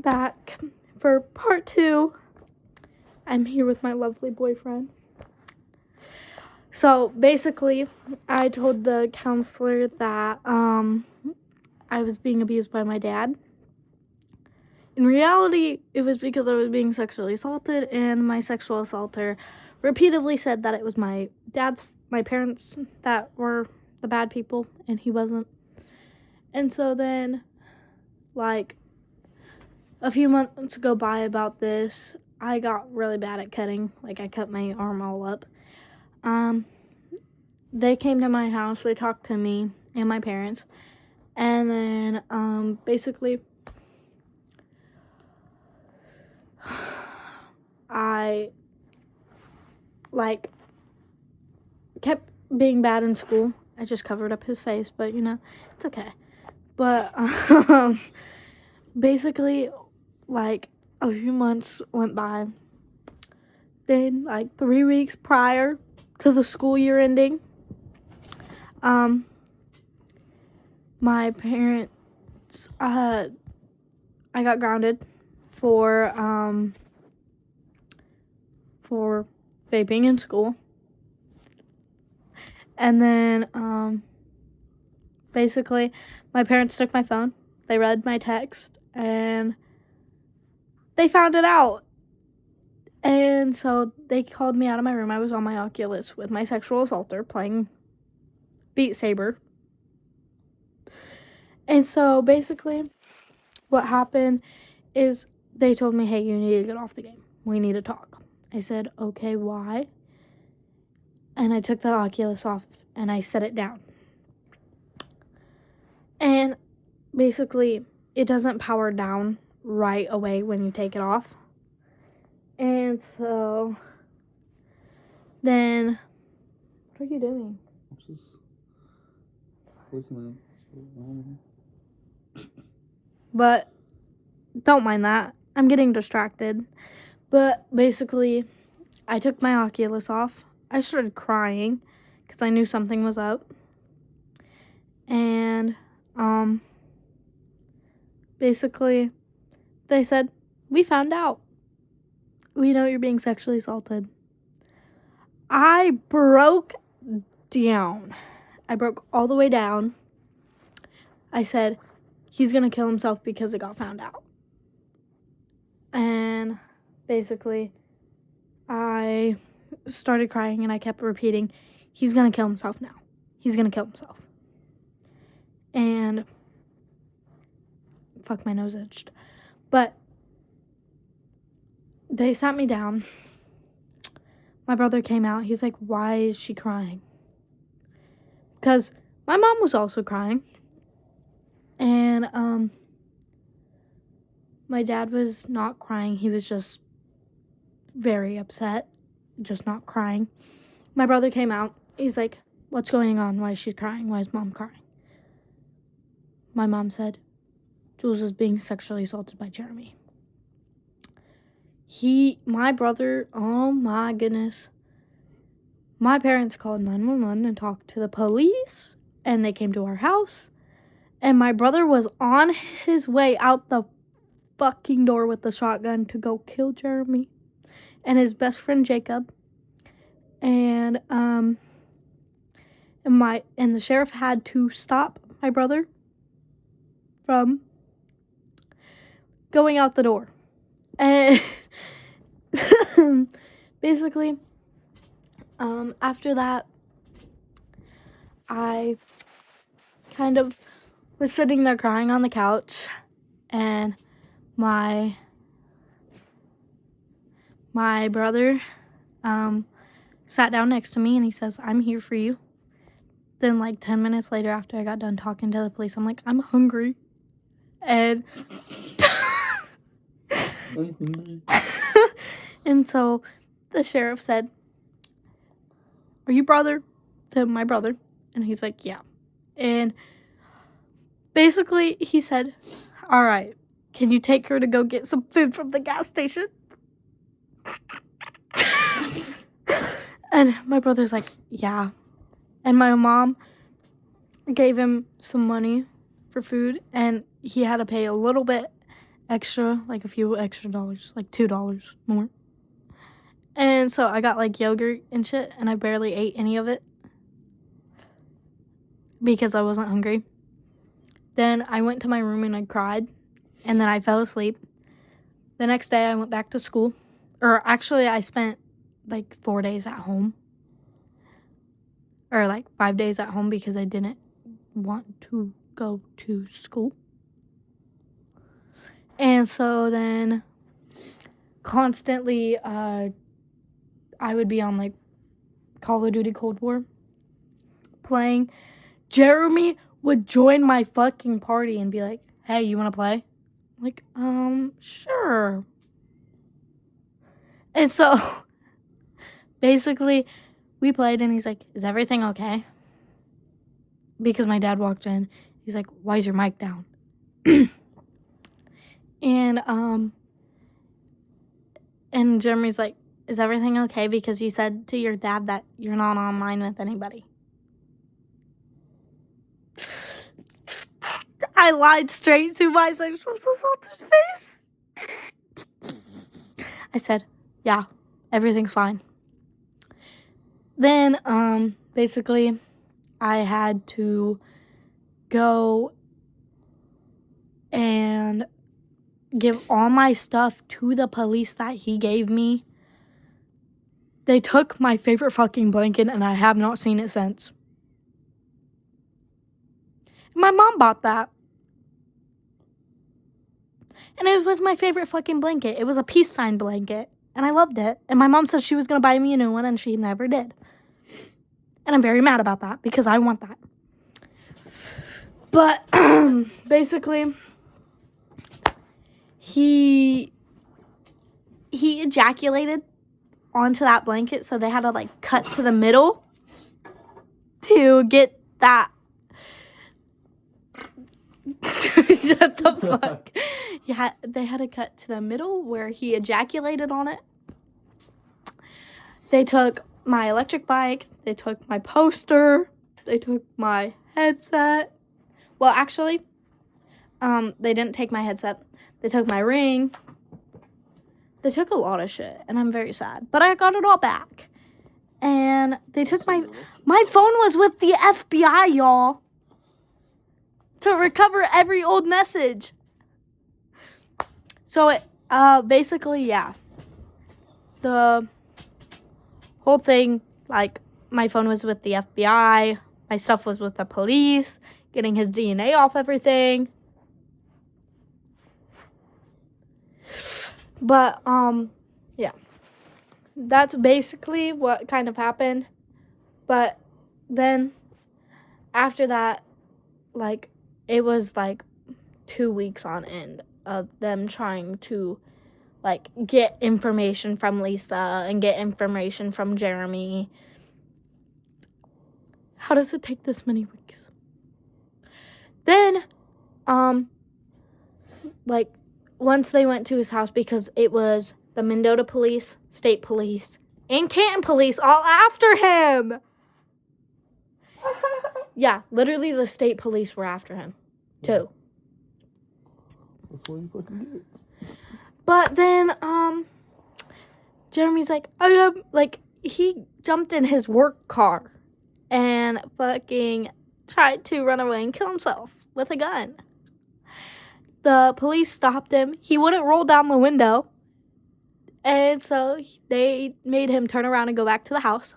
back for part 2. I'm here with my lovely boyfriend. So basically, I told the counselor that I was being abused by my dad. In reality, it was because I was being sexually assaulted, and my sexual assaulter repeatedly said that it was my parents that were the bad people, and he wasn't. And so then, like, a few months go by about this. I got really bad at cutting. Like, I cut my arm all up. They came to my house. They talked to me and my parents. And then, basically, I, kept being bad in school. I just covered up his face, but, it's okay. But, basically, a few months went by. Then, 3 weeks prior to the school year ending, my parents, I got grounded for vaping in school. And then, basically, my parents took my phone. They read my text, and they found it out. And so they called me out of my room. I was on my Oculus with my sexual assaulter playing Beat Saber. And so basically what happened is they told me, hey, you need to get off the game. We need to talk. I said, okay, why? And I took the Oculus off and I set it down. And basically it doesn't power down right away when you take it off. And so then, what are you doing? I'm just looking at. But don't mind that. I'm getting distracted. But basically, I took my Oculus off. I started crying because I knew something was up. And basically, they said, we found out. We know you're being sexually assaulted. I broke down. I broke all the way down. I said, he's going to kill himself because it got found out. And basically, I started crying and I kept repeating, he's going to kill himself now. He's going to kill himself. And fuck, my nose itched. But they sat me down. My brother came out. He's like, why is she crying? Because my mom was also crying. And my dad was not crying. He was just very upset. Just not crying. My brother came out. He's like, what's going on? Why is she crying? Why is mom crying? My mom said, Jules is being sexually assaulted by Jeremy. My brother, oh my goodness. My parents called 911 and talked to the police, and they came to our house, and my brother was on his way out the fucking door with the shotgun to go kill Jeremy and his best friend Jacob. And the sheriff had to stop my brother from going out the door. And basically, after that, I kind of was sitting there crying on the couch, and my brother sat down next to me, and he says, I'm here for you. Then 10 minutes later, after I got done talking to the police, I'm like, I'm hungry. And I'm hungry. And so the sheriff said, are you brother? To my brother. And he's like, yeah. And basically he said, all right, can you take her to go get some food from the gas station? And my brother's like, yeah. And my mom gave him some money for food, and he had to pay a little bit, extra, like a few extra dollars, like $2 more. And so I got like yogurt and shit, and I barely ate any of it because I wasn't hungry. Then I went to my room and I cried, and then I fell asleep. The next day I went back to school, or actually I spent like 4 days at home, or like 5 days at home because I didn't want to go to school. And so then constantly I would be on like Call of Duty Cold War playing. Jeremy would join my fucking party and be like, hey, you want to play? I'm like, sure. And so basically we played and he's like, is everything okay? Because my dad walked in. He's like, why is your mic down? And Jeremy's like, is everything okay? Because you said to your dad that you're not online with anybody. I lied straight to my sexual assaulted face. I said, yeah, everything's fine. Then, basically, I had to go and give all my stuff to the police that he gave me. They took my favorite fucking blanket and I have not seen it since. My mom bought that. And it was my favorite fucking blanket. It was a peace sign blanket. And I loved it. And my mom said she was going to buy me a new one and she never did. And I'm very mad about that because I want that. But basically, he ejaculated onto that blanket, so they had to like cut to the middle to get that. Shut the fuck. Yeah, they had to cut to the middle where he ejaculated on it. They took my electric bike, they took my poster, they took my headset. Well, actually, they didn't take my headset. They took my ring. They took a lot of shit, and I'm very sad. But I got it all back. And they took my phone was with the FBI, y'all, to recover every old message. So it, basically, yeah. The whole thing, like, my phone was with the FBI. My stuff was with the police. Getting his DNA off everything. But, yeah. That's basically what kind of happened. But then, after that, like, it was, like, 2 weeks on end of them trying to, like, get information from Lisa and get information from Jeremy. How does it take this many weeks? Then, like, once they went to his house, because it was the Mendota police, state police, and Canton police all after him. Yeah, literally the state police were after him, too. That's what you fucking get. But then, Jeremy's like, he jumped in his work car and fucking tried to run away and kill himself with a gun. The police stopped him. He wouldn't roll down the window. And so they made him turn around and go back to the house.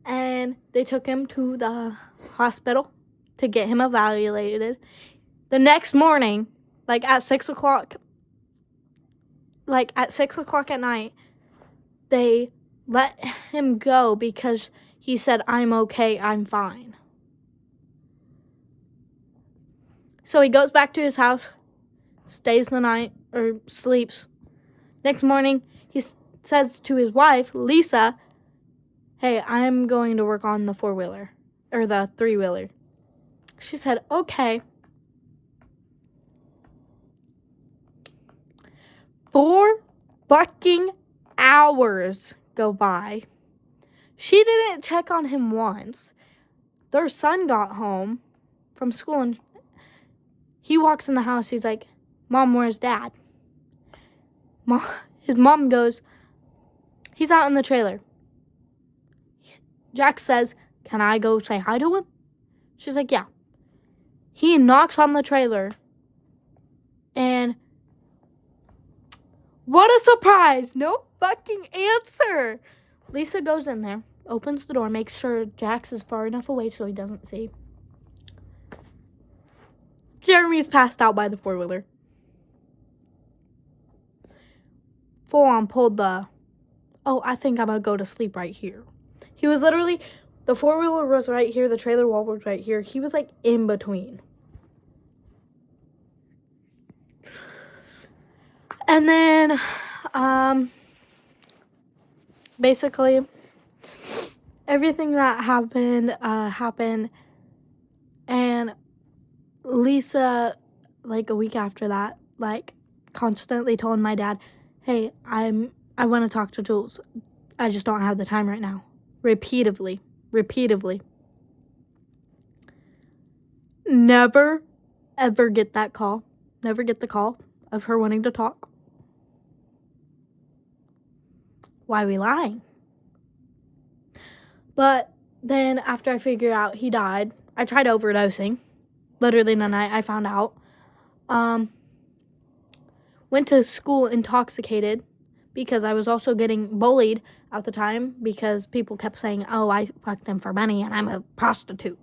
And they took him to the hospital to get him evaluated. The next morning, like at 6 o'clock at night, they let him go because he said, I'm okay, I'm fine. So he goes back to his house, stays the night, or sleeps. Next morning, he says to his wife, Lisa, hey, I'm going to work on the 4-wheeler, or the 3-wheeler. She said, okay. 4 fucking hours go by. She didn't check on him once. Their son got home from school and he walks in the house. He's like, Mom, where's Dad? His mom goes, he's out in the trailer. Jax says, can I go say hi to him? She's like, yeah. He knocks on the trailer. And what a surprise. No fucking answer. Lisa goes in there, opens the door, makes sure Jax is far enough away so he doesn't see. Jeremy's passed out by the four-wheeler. Full on pulled the, I think I'm going to go to sleep right here. He was literally, the four-wheeler was right here, the trailer wall was right here. He was like in between. And then, basically, everything that happened, and Lisa, like a week after that, like constantly told my dad, hey, I want to talk to Jules. I just don't have the time right now. Repeatedly. Never, ever get that call. Never get the call of her wanting to talk. Why are we lying? But then after I figured out he died, I tried overdosing. Literally the night I found out. Went to school intoxicated because I was also getting bullied at the time because people kept saying, oh, I fucked him for money and I'm a prostitute.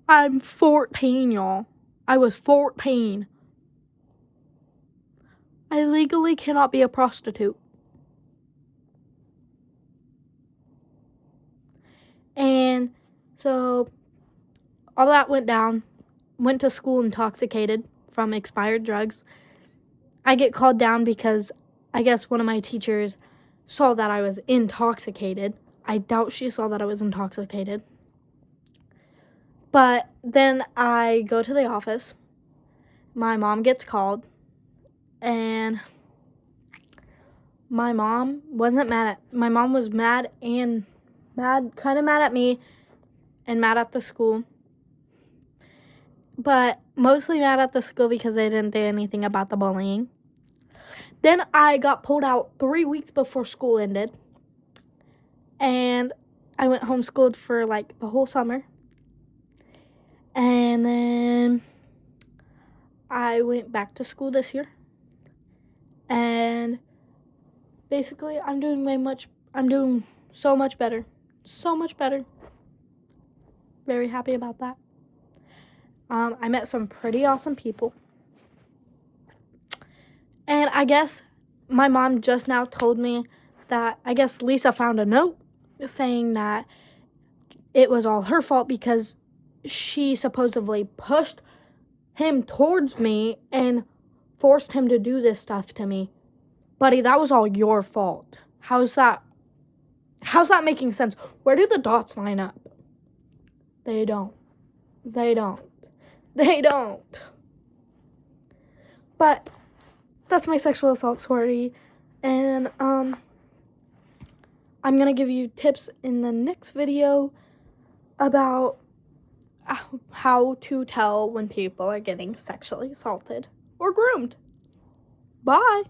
I'm 14, y'all. I was 14. I legally cannot be a prostitute. And so all that went down. Went to school intoxicated from expired drugs. I get called down because I guess one of my teachers saw that I was intoxicated. I doubt she saw that I was intoxicated. But then I go to the office. My mom gets called. And my mom wasn't mad my mom was kind of mad at me and mad at the school. But mostly mad at the school because they didn't do anything about the bullying. Then I got pulled out 3 weeks before school ended. And I went homeschooled for like the whole summer. And then I went back to school this year. And basically I'm doing so much better. So much better. Very happy about that. I met some pretty awesome people. And I guess my mom just now told me that I guess Lisa found a note saying that it was all her fault because she supposedly pushed him towards me and forced him to do this stuff to me. Buddy, that was all your fault. How's that making sense? Where do the dots line up? They don't. But that's my sexual assault story. And I'm going to give you tips in the next video about how to tell when people are getting sexually assaulted or groomed. Bye.